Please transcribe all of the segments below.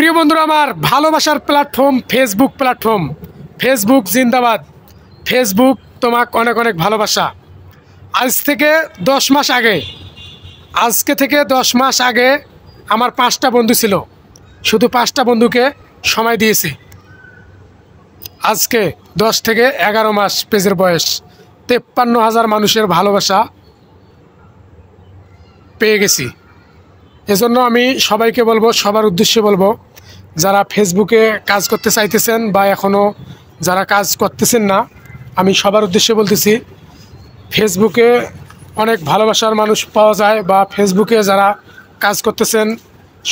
প্রিয় বন্ধুরা, আমার ভালোবাসার প্ল্যাটফর্ম ফেসবুক জিন্দাবাদ। ফেসবুক তোমাকে অনেক অনেক ভালোবাসা। আজকে থেকে 10 মাস আগে আমার 5টা বন্ধু ছিল, শুধু 5টা বন্ধুকে সময় দিয়েছি। আজকে 10 থেকে 11 মাস পেজের বয়স, 53,000 মানুষের ভালোবাসা পেয়ে গেছি। এজন্য আমি সবাইকে বলবো, সবার উদ্দেশ্যে বলবো, যারা ফেসবুকে কাজ করতে চাইতেছেন বা এখনও যারা কাজ করতেছেন না, আমি সবার উদ্দেশ্যে বলতেছি, ফেসবুকে অনেক ভালোবাসার মানুষ পাওয়া যায়। বা ফেসবুকে যারা কাজ করতেছেন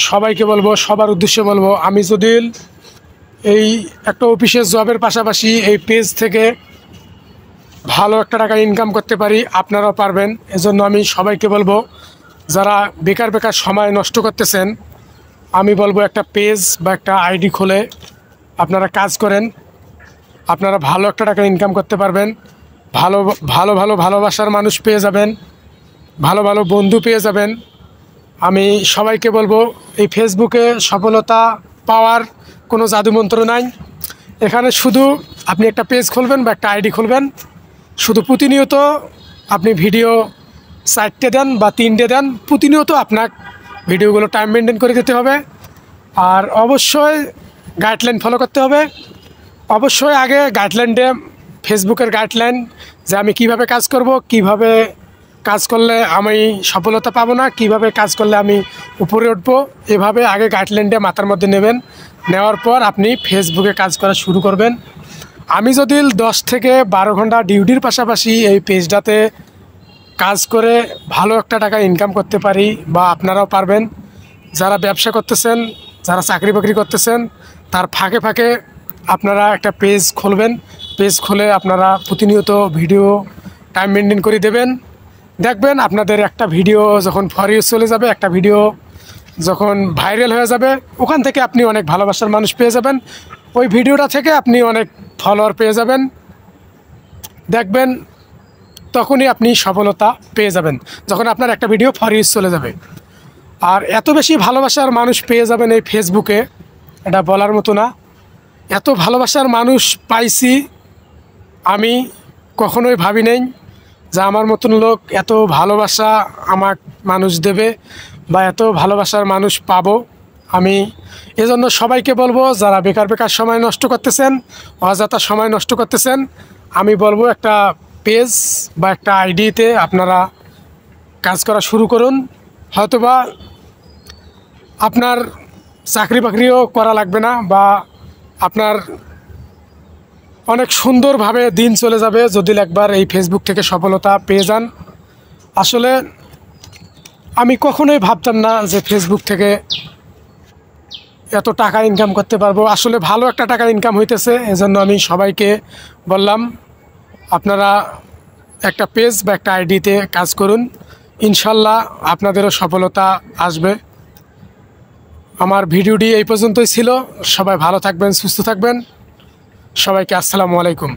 সবাইকে বলবো, সবার উদ্দেশ্যে বলবো, আমি যদি এই একটা অফিসের জবের পাশাপাশি এই পেজ থেকে ভালো একটা টাকা ইনকাম করতে পারি, আপনারাও পারবেন। এজন্য আমি সবাইকে বলবো, যারা বেকার সময় নষ্ট করতেছেন, আমি বলবো একটা পেজ বা একটা আইডি খুলে আপনারা কাজ করেন, আপনারা ভালো একটা টাকা ইনকাম করতে পারবেন। ভালোবাসার মানুষ পেয়ে যাবেন, ভালো বন্ধু পেয়ে যাবেন। আমি সবাইকে বলবো, এই ফেসবুকে সফলতা পাওয়ার কোনো জাদুমন্ত্র নাই। এখানে শুধু আপনি একটা পেজ খুলবেন বা একটা আইডি খুলবেন, শুধু প্রতিনিয়ত আপনি ভিডিও 4টে দেন বা 3টে দেন, প্রতিনিয়ত আপনার ভিডিওগুলো টাইম মেনটেন করে দিতে হবে। আর অবশ্যই গাইডলাইন ফলো করতে হবে। অবশ্যই আগে গাইডলাইনটা, ফেসবুকের গাইডলাইন, যে আমি কিভাবে কাজ করব, কিভাবে কাজ করলে আমি সফলতা পাবো না, কিভাবে কাজ করলে আমি উপরে উঠবো, এভাবে আগে গাইডলাইনটা মাথার মধ্যে নেবেন। নেওয়ার পর আপনি ফেসবুকে কাজ করা শুরু করবেন। আমি যদি 10 থেকে 12 ঘন্টা ডিউটির পাশাপাশি এই পেজটাতে কাজ করে ভালো একটা টাকা ইনকাম করতে পারি, বা আপনারাও পারবেন। যারা ব্যবসা করতেছেন, যারা চাকরি বাকরি করতেছেন, তার ফাঁকে ফাঁকে আপনারা একটা পেজ খুলবেন। পেজ খুলে আপনারা প্রতিনিয়ত ভিডিও টাইম মেনটেন করে দেবেন। দেখবেন আপনাদের একটা ভিডিও যখন ফর ইউজ চলে যাবে, একটা ভিডিও যখন ভাইরাল হয়ে যাবে, ওখান থেকে আপনি অনেক ভালোবাসার মানুষ পেয়ে যাবেন। ওই ভিডিওটা থেকে আপনি অনেক ফলোয়ার পেয়ে যাবেন। দেখবেন তখনই আপনি সফলতা পেয়ে যাবেন, যখন আপনার একটা ভিডিও ফর ইউজ চলে যাবে। আর এত বেশি ভালোবাসার মানুষ পেয়ে যাবেন এই ফেসবুকে, এটা বলার মতো না। এত ভালোবাসার মানুষ পাইছি, আমি কখনোই ভাবি নাই যে আমার মতন লোক এত ভালোবাসা আমার মানুষ দেবে বা এত ভালোবাসার মানুষ পাবো। আমি এজন্য সবাইকে বলবো, যারা বেকার সময় নষ্ট করতেছেন, অযথা সময় নষ্ট করতেছেন, আমি বলবো একটা পেজ বা একটা আইডিতে আপনারা কাজ করা শুরু করুন। হয়তোবা আপনার চাকরি বাকরিও করা লাগবে না, বা আপনার অনেক সুন্দরভাবে দিন চলে যাবে যদি একবার এই ফেসবুক থেকে সফলতা পেয়ে যান। আসলে আমি কখনোই ভাবতাম না যে ফেসবুক থেকে এত টাকা ইনকাম করতে পারবো। আসলে ভালো একটা টাকা ইনকাম হইতেছে। এজন্য আমি সবাইকে বললাম, আপনারা একটা পেজ বা একটা আইডিতে কাজ করুন, ইনশাল্লাহ আপনাদেরও সফলতা আসবে। আমার ভিডিওটি এই পর্যন্তই ছিল। সবাই ভালো থাকবেন, সুস্থ থাকবেন। সবাইকে আসসালামু আলাইকুম।